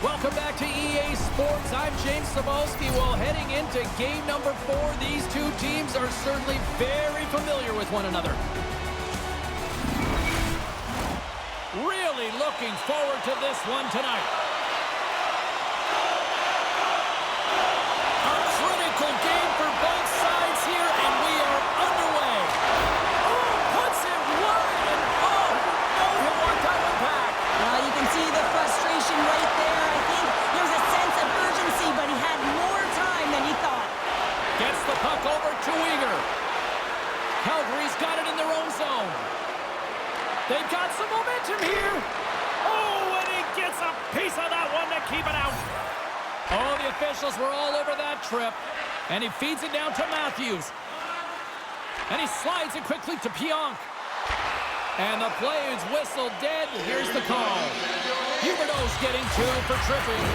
Welcome back to EA Sports. I'm James Cebulski. Well, heading into game number 4, these two teams are certainly very familiar with one another. Really looking forward to this one tonight. A critical game for both sides here, and we are underway. Oh, puts it wide, and oh, no, he'll want that one back. You can see the frustration right there. I think there's a sense of urgency, but he had more time than he thought. Gets the puck over to Uyghur. Calgary's got it in their own zone. They've got some momentum here. Oh, and he gets a piece of that one to keep it out. Oh, the officials were all over that trip. And he feeds it down to Matthews. And he slides it quickly to Pionk. And the play is whistled dead. Here's the call. Huberdeau's getting 2 for tripping.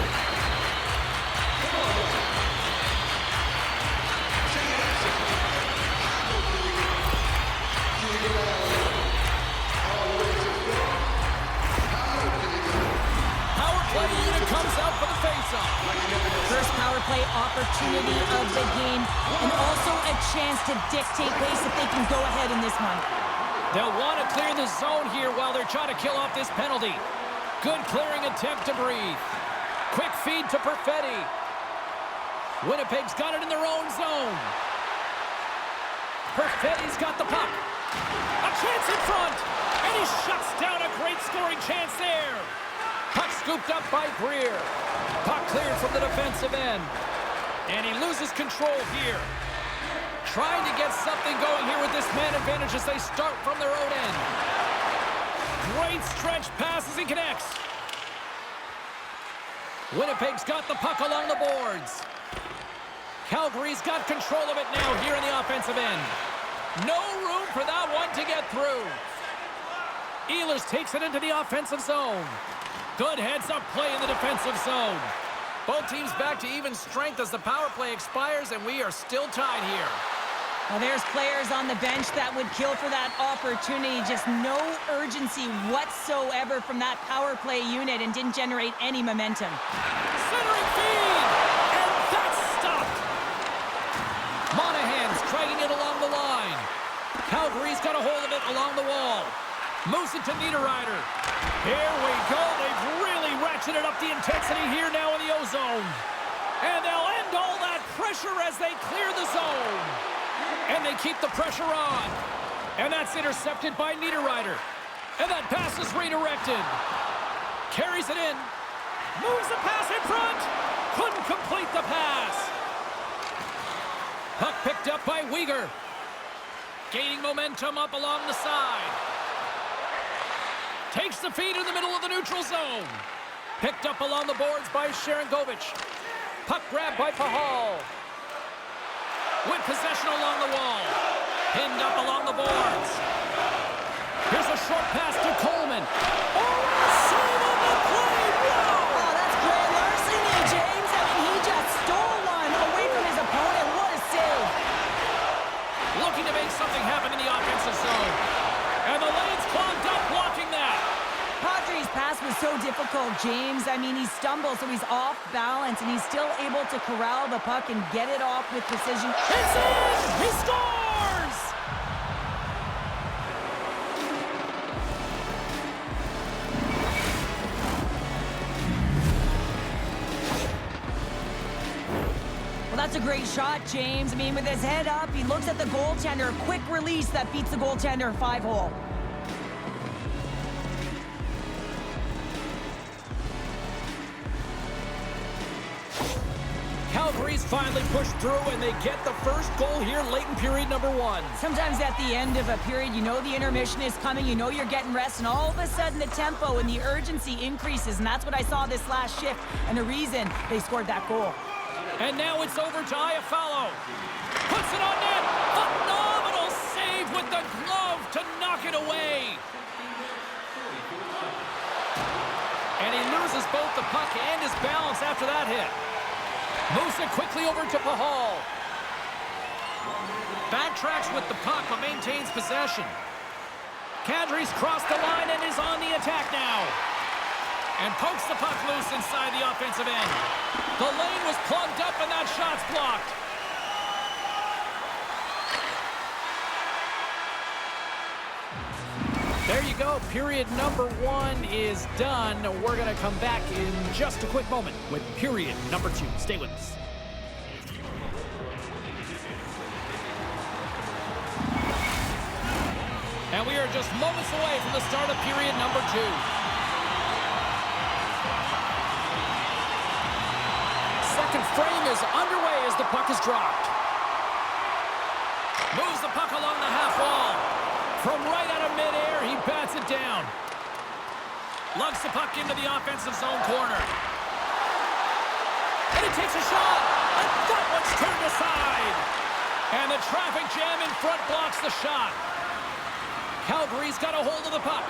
Power play unit comes out for the faceoff. First power play opportunity of the game, and also a chance to dictate pace if they can go ahead in this one. They'll want to clear the zone here while they're trying to kill off this penalty. Good clearing attempt to breathe. Quick feed to Perfetti. Winnipeg's got it in their own zone. Perfetti's got the puck. A chance in front. And he shuts down a great scoring chance there. Puck scooped up by Greer. Puck cleared from the defensive end. And he loses control here. Trying to get something going here with this man advantage as they start from their own end. Great stretch pass as he connects. Winnipeg's got the puck along the boards. Calgary's got control of it now here in the offensive end. No room for that one to get through. Ehlers takes it into the offensive zone. Good heads-up play in the defensive zone. Both teams back to even strength as the power play expires, and we are still tied here. Well, there's players on the bench that would kill for that opportunity. Just no urgency whatsoever from that power play unit and didn't generate any momentum. Centering feed! And that's stopped! Monahan's dragging it along the line. Calgary's got a hold of it along the wall. Moves it to Niederreiter. Here we go. They've really ratcheted up the intensity here now in the O-zone. And they'll end all that pressure as they clear the zone. And they keep the pressure on. And that's intercepted by Niederreiter. And that pass is redirected. Carries it in. Moves the pass in front. Couldn't complete the pass. Puck picked up by Uyghur. Gaining momentum up along the side. Takes the feed in the middle of the neutral zone. Picked up along the boards by Sharangovich. Puck grabbed by Pahal. With possession along the wall. Pinned up along the boards. Here's a short pass to Coleman. Oh, save on the play! Whoa! Oh, that's great larceny, James. I mean, he just stole one away from his opponent. What a save. Looking to make something happen in the offensive zone. And the lane's clogged up blocking that. Padres' pass was so difficult, James. I mean, he stumbles, so he's off balance, and he's still able to corral the puck and get it off with precision. It's in! He scores! Well, that's a great shot, James. I mean, with his head up, he looks at the goaltender. A quick release that beats the goaltender 5-hole. Calgary's finally pushed through, and they get the first goal here late in period number 1. Sometimes at the end of a period, you know the intermission is coming, you know you're getting rest, and all of a sudden the tempo and the urgency increases, and that's what I saw this last shift, and the reason they scored that goal. And now it's over to Iafallo. Puts it on net. Phenomenal save with the glove to knock it away. And he loses both the puck and his balance after that hit. Moves it quickly over to Pahal. Backtracks with the puck but maintains possession. Kadri's crossed the line and is on the attack now. And pokes the puck loose inside the offensive end. The lane was plugged up and that shot's blocked. There you go. Period number 1 is done. We're going to come back in just a quick moment with period number 2. Stay with us. And we are just moments away from the start of period number 2. Second frame is underway as the puck is dropped. Moves the puck along the half wall. From right out of midair, he bats it down. Lugs the puck into the offensive zone corner. And he takes a shot. And that one's turned aside. And the traffic jam in front blocks the shot. Calgary's got a hold of the puck.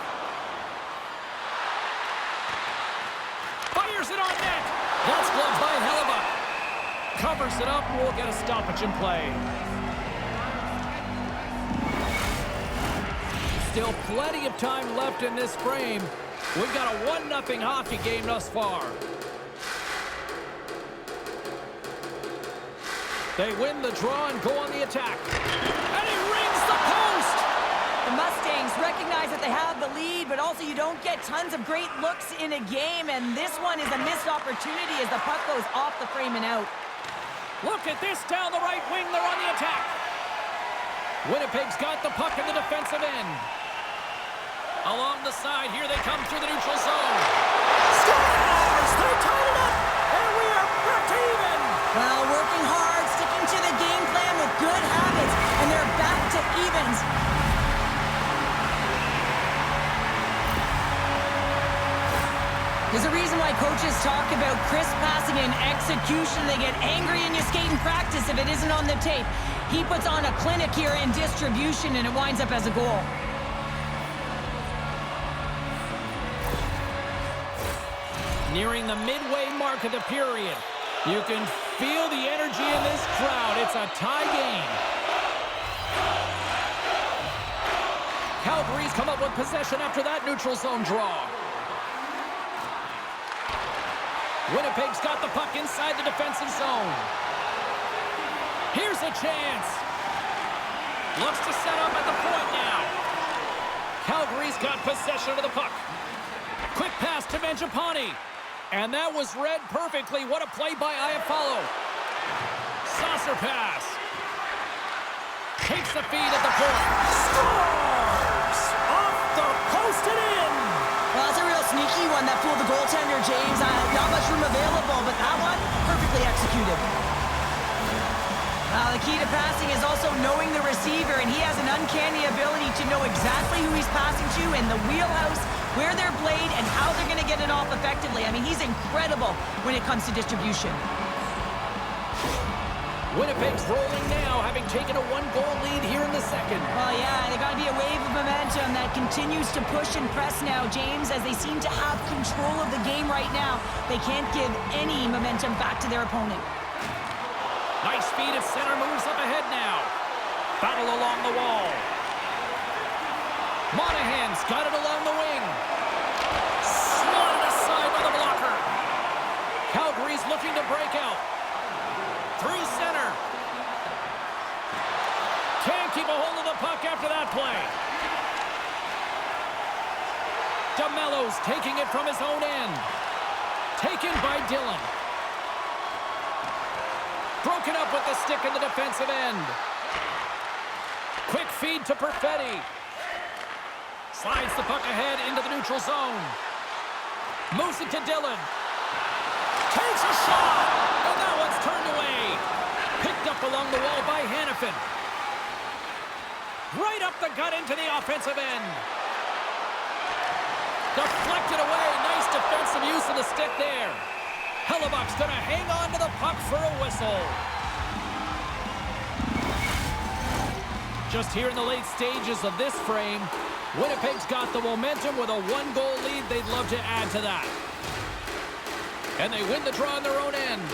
Fires it on net. That's gloved by Hellebuck. Covers it up. We'll get a stoppage in play. Still plenty of time left in this frame. We've got a 1-0 hockey game thus far. They win the draw and go on the attack. And he rings the post! The Mustangs recognize that they have the lead, but also you don't get tons of great looks in a game, and this one is a missed opportunity as the puck goes off the frame and out. Look at this down the right wing. They're on the attack. Winnipeg's got the puck in the defensive end. Along the side, here they come through the neutral zone. Scores! They tied it up, and we are back to even. Well, working hard, sticking to the game plan with good habits, and they're back to evens. There's a reason why coaches talk about crisp passing and execution. They get angry and you skate in practice if it isn't on the tape. He puts on a clinic here in distribution, and it winds up as a goal. Nearing the midway mark of the period. You can feel the energy in this crowd. It's a tie game. Calgary's come up with possession after that neutral zone draw. Winnipeg's got the puck inside the defensive zone. Here's a chance. Looks to set up at the point now. Calgary's got possession of the puck. Quick pass to Mangiapane. And that was read perfectly. What a play by Iafallo. Saucer pass. Takes the feed at the point. Scores! Off the post and in! Well, that's a real sneaky one that fooled the goaltender, James. Not much room available, but that one, perfectly executed. The key to passing is also knowing the receiver, and he has an uncanny ability to know exactly who he's passing to in the wheelhouse, where they're played, and how they're going to get it off effectively. I mean, he's incredible when it comes to distribution. Winnipeg's rolling now, having taken a 1-goal lead here in the second. Well, yeah, they got to be a wave of momentum that continues to push and press now, James, as they seem to have control of the game right now. They can't give any momentum back to their opponent. Nice speed at center, moves up ahead now. Battle along the wall. Monahan's got it along the wing. Slotted aside by the blocker. Calgary's looking to break out. Through center. Can't keep a hold of the puck after that play. DeMello's taking it from his own end. Taken by Dillon. Broken up with the stick in the defensive end. Quick feed to Perfetti. Slides the puck ahead into the neutral zone. Moves it to Dillon. Takes a shot! And that one's turned away. Picked up along the wall by Hannafin. Right up the gut into the offensive end. Deflected away. Nice defensive use of the stick there. Hellebuck's going to hang on to the puck for a whistle. Just here in the late stages of this frame, Winnipeg's got the momentum with a 1-goal lead. They'd love to add to that. And they win the draw on their own end.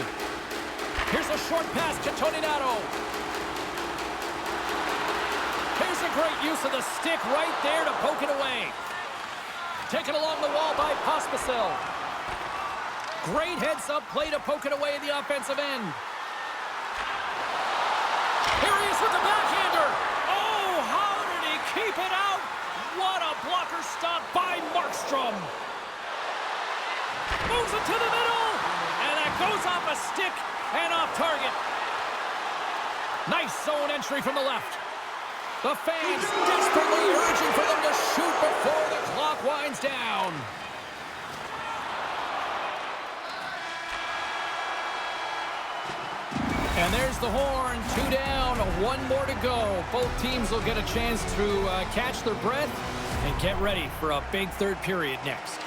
Here's a short pass to Toninato. Here's a great use of the stick right there to poke it away. Taken along the wall by Pospisil. Great heads-up play to poke it away at the offensive end. Here he is with the backhander. Oh, how did he keep it out? What a blocker stop by Markstrom. Moves it to the middle. And that goes off a stick and off target. Nice zone entry from the left. The fans desperately urging for them to shoot before the clock winds down. And there's the horn. 2 down, 1 more to go. Both teams will get a chance to catch their breath and get ready for a big third period next.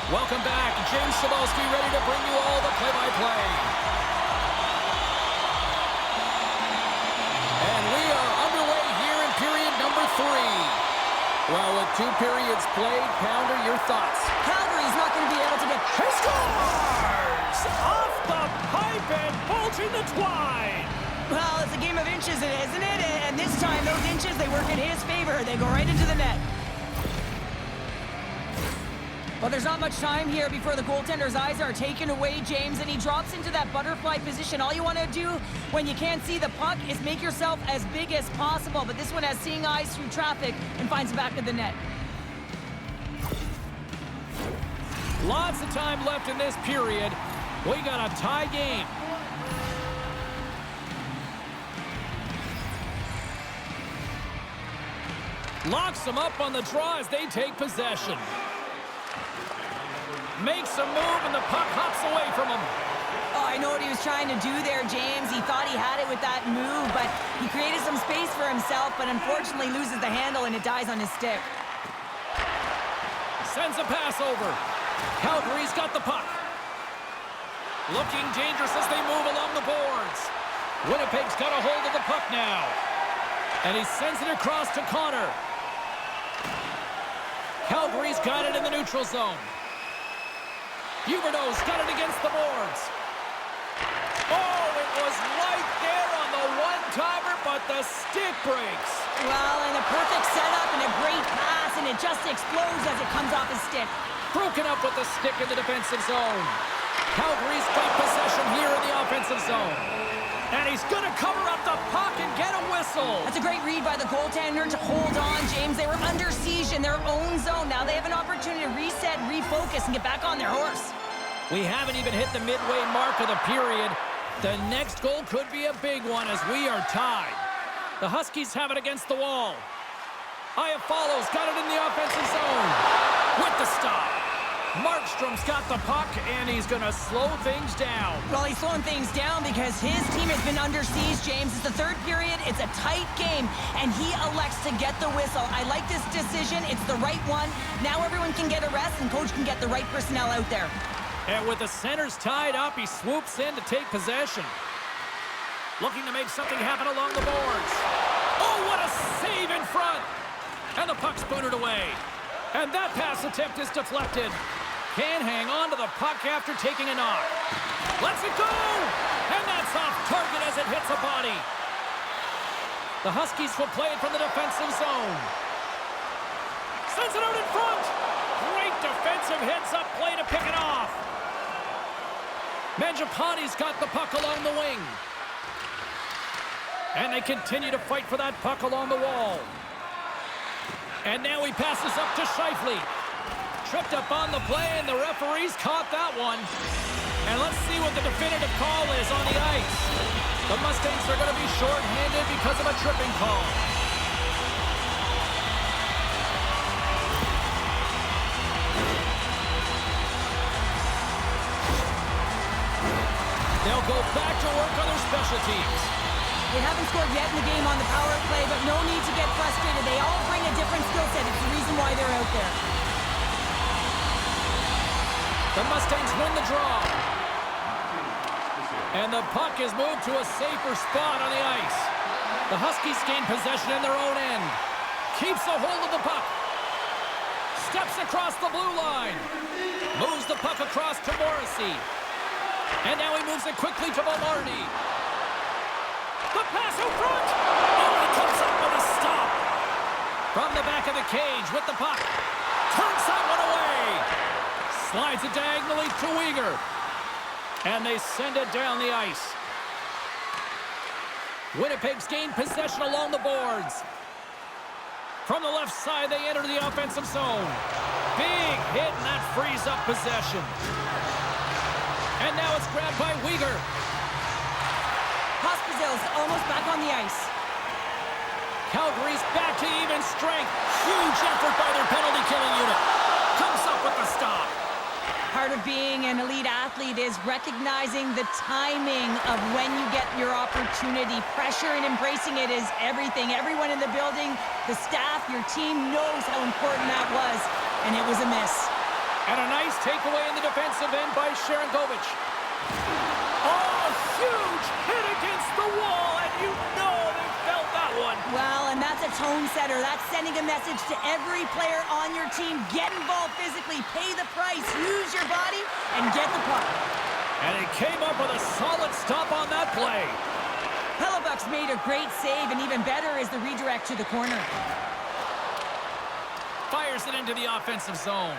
Welcome back. James Cebulski ready to bring you all the play-by-play. And we are underway here in period number 3. Well, with 2 periods played, Pounder, your thoughts? Calgary's not going to be able to get... He scores! Off the pipe and bulging the twine. Well, it's a game of inches, isn't it? And this time, those inches, they work in his favor. They go right into the net. Well, there's not much time here before the goaltender's eyes are taken away, James, and he drops into that butterfly position. All you want to do when you can't see the puck is make yourself as big as possible, but this one has seeing eyes through traffic and finds the back of the net. Lots of time left in this period. We got a tie game. Locks them up on the draw as they take possession. Makes a move, and the puck hops away from him. Oh, I know what he was trying to do there, James. He thought he had it with that move, but he created some space for himself, but unfortunately loses the handle, and it dies on his stick. Sends a pass over. Calgary's got the puck. Looking dangerous as they move along the boards. Winnipeg's got a hold of the puck now. And he sends it across to Connor. Calgary's got it in the neutral zone. Huberdeau's got it against the boards. Oh, it was right there on the one-timer, but the stick breaks. Well, and a perfect setup and a great pass, and it just explodes as it comes off his stick. Broken up with the stick in the defensive zone. Calgary's got possession here in the offensive zone. And he's going to cover up the puck and get a whistle. That's a great read by the goaltender to hold on, James. They were under siege in their own zone. Now they have an opportunity to reset, refocus, and get back on their horse. We haven't even hit the midway mark of the period. The next goal could be a big one as we are tied. The Huskies have it against the wall. Iafallo's got it in the offensive zone. With the stop. Markstrom's got the puck, and he's going to slow things down. Well, he's slowing things down because his team has been under siege, James. It's the third period. It's a tight game, and he elects to get the whistle. I like this decision. It's the right one. Now everyone can get a rest, and coach can get the right personnel out there. And with the centers tied up, he swoops in to take possession. Looking to make something happen along the boards. Oh, what a save in front! And the puck's booted away. And that pass attempt is deflected. Can't hang on to the puck after taking a knock. Lets it go! And that's off target as it hits a body. The Huskies will play it from the defensive zone. Sends it out in front. Great defensive heads-up play to pick it off. Mangiapane's got the puck along the wing. And they continue to fight for that puck along the wall. And now he passes up to Scheifele. Tripped up on the play, and the referee's caught that one. And let's see what the definitive call is on the ice. The Mustangs are going to be short-handed because of a tripping call. They'll go back to work on their special teams. They haven't scored yet in the game on the power play, but no need to get frustrated. They all bring a different skill set. It's the reason why they're out there. The Mustangs win the draw. And the puck is moved to a safer spot on the ice. The Huskies gain possession in their own end. Keeps a hold of the puck. Steps across the blue line. Moves the puck across to Morrissey. And now he moves it quickly to Velarde. The pass out front. Oh, he comes up with a stop. From the back of the cage with the puck. Turns that one away. Slides it diagonally to Uyghur. And they send it down the ice. Winnipeg's gained possession along the boards. From the left side, they enter the offensive zone. Big hit, and that frees up possession. And now it's grabbed by Uyghur. Hoskins almost back on the ice. Calgary's back to even strength. Huge effort by their penalty-killing unit. Comes up with the stop. Part of being an elite athlete is recognizing the timing of when you get your opportunity. Pressure and embracing it is everything. Everyone in the building, the staff, your team knows how important that was, and it was a miss. And a nice takeaway in the defensive end by Sharangovich. Oh, huge hit against the wall, and you know they felt that one. Well, and that's a tone setter. That's sending a message to every player on your team. Get involved physically, pay the price, use your body, and get the puck. And he came up with a solid stop on that play. Hellebuck's made a great save, and even better is the redirect to the corner. Fires it into the offensive zone.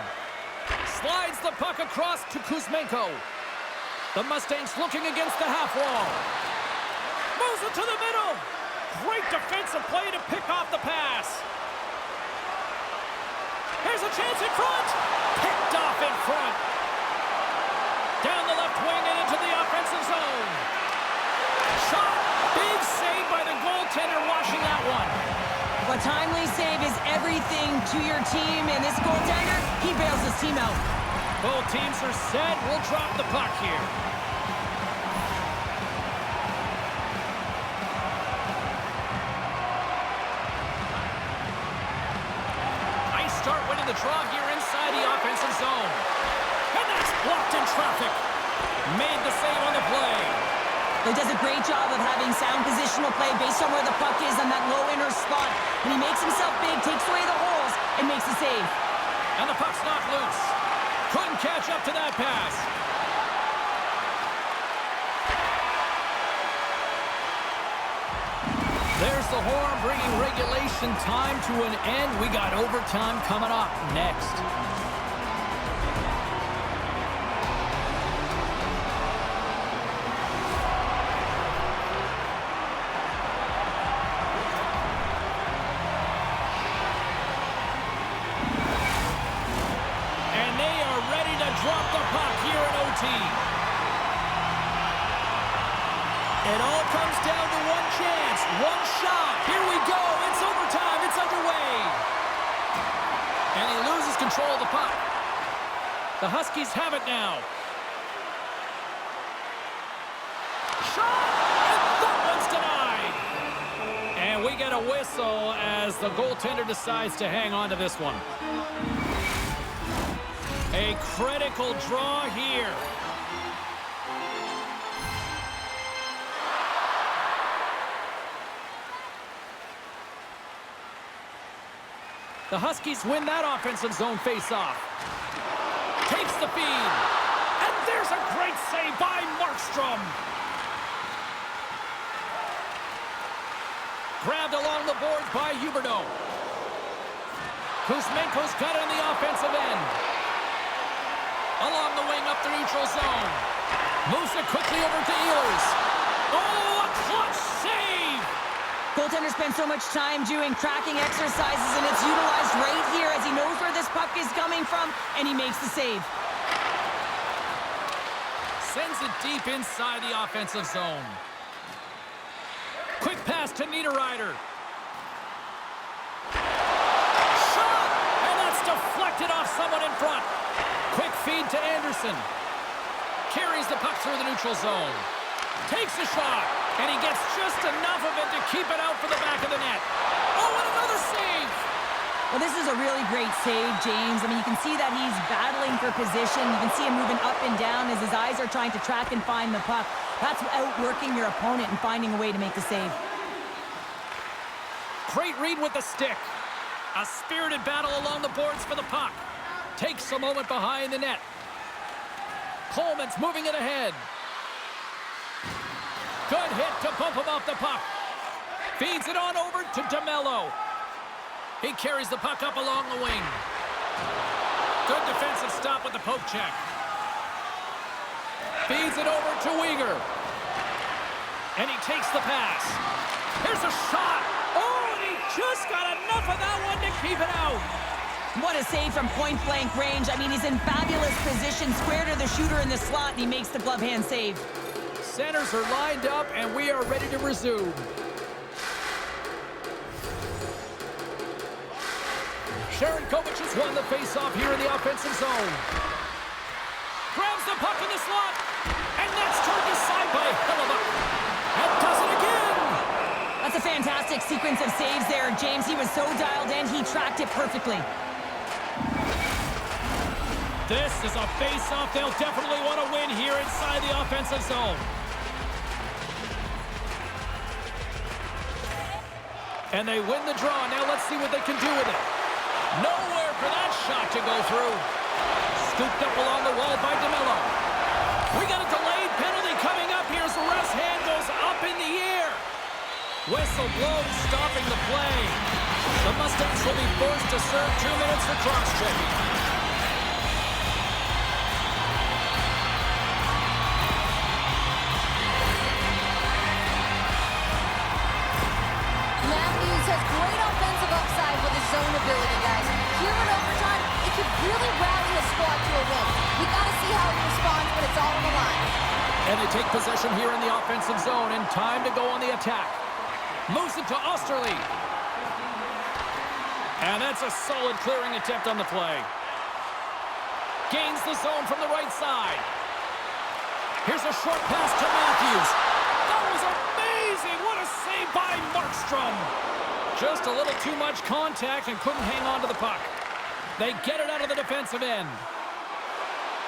Slides the puck across to Kuzmenko. The Mustangs looking against the half wall. Moves it to the middle. Great defensive play to pick off the pass. Here's a chance in front. Picked off in front. Down the left wing and into the offensive zone. Shot. Big save by the goaltender, washing that one. A timely save is everything to your team, and this goaltender, he bails his team out. Both teams are set. We'll drop the puck here. Nice start winning the draw here inside the offensive zone. And that's blocked in traffic. Made the save on the play. He does a great job of having sound positional play based on where the puck is on that low inner spot. And he makes himself big, takes away the holes, and makes the save. And the puck's knocked loose. Couldn't catch up to that pass. There's the horn bringing regulation time to an end. We got overtime coming up next. Drop the puck here in OT. It all comes down to one chance, one shot. Here we go. It's overtime. It's underway. And he loses control of the puck. The Huskies have it now. Shot! And that one's denied. And we get a whistle as the goaltender decides to hang on to this one. A critical draw here. The Huskies win that offensive zone face-off. Takes the feed. And there's a great save by Markstrom. Grabbed along the boards by Huberdeau. Kuzmenko's got it on the offensive end. Along the wing up the neutral zone. Moves it quickly over to Ehlers. Oh, a clutch save! Goaltender spends so much time doing tracking exercises, and it's utilized right here as he knows where this puck is coming from, and he makes the save. Sends it deep inside the offensive zone. Quick pass to Niederreiter. Shot! And that's deflected off someone in front. Quick feed to Anderson. Carries the puck through the neutral zone. Takes a shot. And he gets just enough of it to keep it out for the back of the net. Oh, and another save. Well, this is a really great save, James. I mean, you can see that he's battling for position. You can see him moving up and down as his eyes are trying to track and find the puck. That's outworking your opponent and finding a way to make the save. Great read with the stick. A spirited battle along the boards for the puck. Takes a moment behind the net. Coleman's moving it ahead. Good hit to bump him off the puck. Feeds it on over to DeMello. He carries the puck up along the wing. Good defensive stop with the poke check. Feeds it over to Weegar. And he takes the pass. Here's a shot. Oh, and he just got enough of that one to keep it out. What a save from point-blank range. I mean, he's in fabulous position, square to the shooter in the slot, and he makes the glove hand save. Centers are lined up, and we are ready to resume. Sharon Kovic has won the face-off here in the offensive zone. Grabs the puck in the slot, and that's turned aside by Hellebuck. And does it again! That's a fantastic sequence of saves there, James. He was so dialed in, he tracked it perfectly. This is a face-off they'll definitely want to win here inside the offensive zone. And they win the draw. Now let's see what they can do with it. Nowhere for that shot to go through. Scooped up along the wall by DeMello. We got a delayed penalty coming up here as the ref's hand goes up in the air. Whistle blows, stopping the play. The Mustangs will be forced to serve 2 minutes for cross-checking. Has great offensive upside with his zone ability, guys. Here in overtime, it could really rally a squad to a win. We got to see how he responds when it's all on the line. And they take possession here in the offensive zone, and time to go on the attack. Moves it to Osterley. And that's a solid clearing attempt on the play. Gains the zone from the right side. Here's a short pass to Matthews. That was amazing! What a save by Markstrom! Just a little too much contact and couldn't hang on to the puck. They get it out of the defensive end.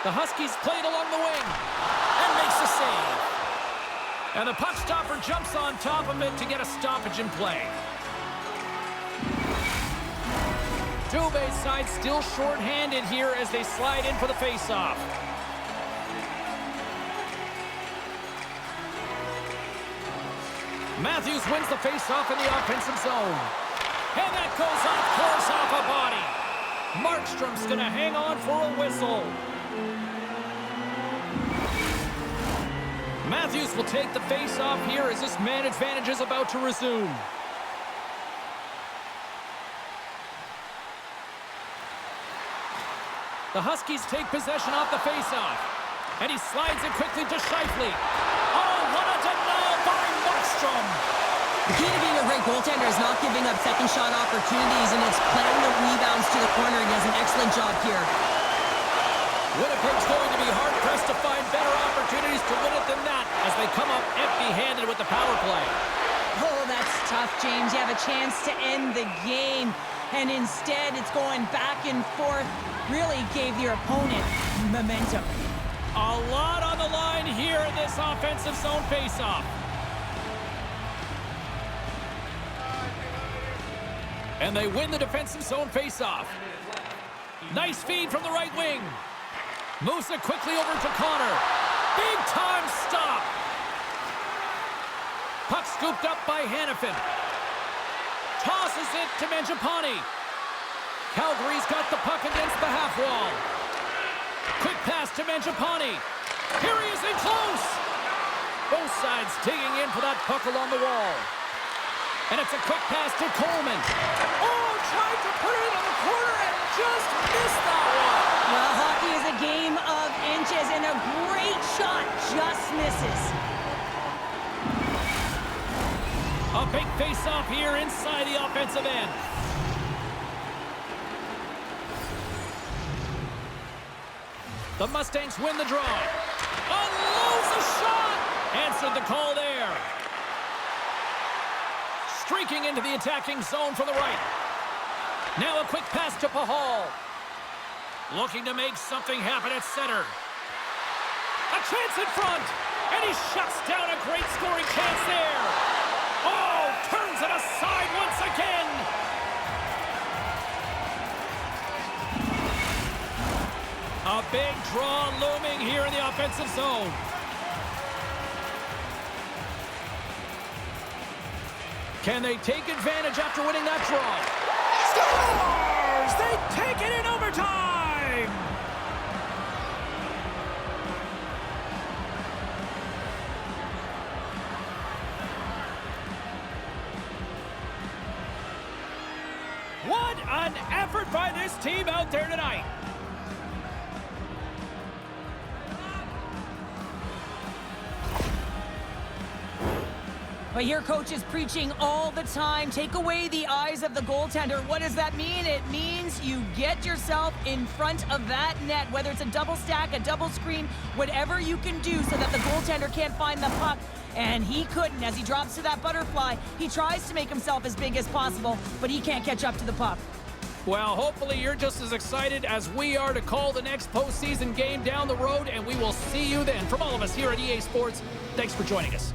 The Huskies played along the wing and makes the save. And the puck stopper jumps on top of it to get a stoppage in play. Dubé's side still short-handed here as they slide in for the face-off. Matthews wins the face-off in the offensive zone. And that goes off course off a body. Markstrom's going to hang on for a whistle. Matthews will take the face-off here as this man advantage is about to resume. The Huskies take possession off the face-off. And he slides it quickly to Scheifele. Oh, what a denial by Markstrom. The key to being a great goaltender is not giving up second shot opportunities, and it's playing the rebounds to the corner. He does an excellent job here. Winnipeg's going to be hard-pressed to find better opportunities to win it than that as they come up empty-handed with the power play. Oh, that's tough, James. You have a chance to end the game, and instead it's going back and forth. Really gave your opponent momentum. A lot on the line here in this offensive zone faceoff. And they win the defensive zone faceoff. Nice feed from the right wing. Moves it quickly over to Connor. Big time stop. Puck scooped up by Hannafin. Tosses it to Mangiapane. Calgary's got the puck against the half wall. Quick pass to Mangiapane. Here he is in close. Both sides digging in for that puck along the wall. And it's a quick pass to Coleman. Oh, tried to put it on the corner and just missed that one. Well, hockey is a game of inches, and a great shot just misses. A big face-off here inside the offensive end. The Mustangs win the draw. Unloads a shot. Answered the call there. Streaking into the attacking zone from the right. Now a quick pass to Pahal. Looking to make something happen at center. A chance in front. And he shuts down a great scoring chance there. Oh, turns it aside once again. A big draw looming here in the offensive zone. Can they take advantage after winning that draw? Scores! They take it in overtime! What an effort by this team out there tonight. But here coach is preaching all the time. Take away the eyes of the goaltender. What does that mean? It means you get yourself in front of that net, whether it's a double stack, a double screen, whatever you can do so that the goaltender can't find the puck. And he couldn't. As he drops to that butterfly, he tries to make himself as big as possible, but he can't catch up to the puck. Well, hopefully you're just as excited as we are to call the next postseason game down the road, and we will see you then. From all of us here at EA Sports, thanks for joining us.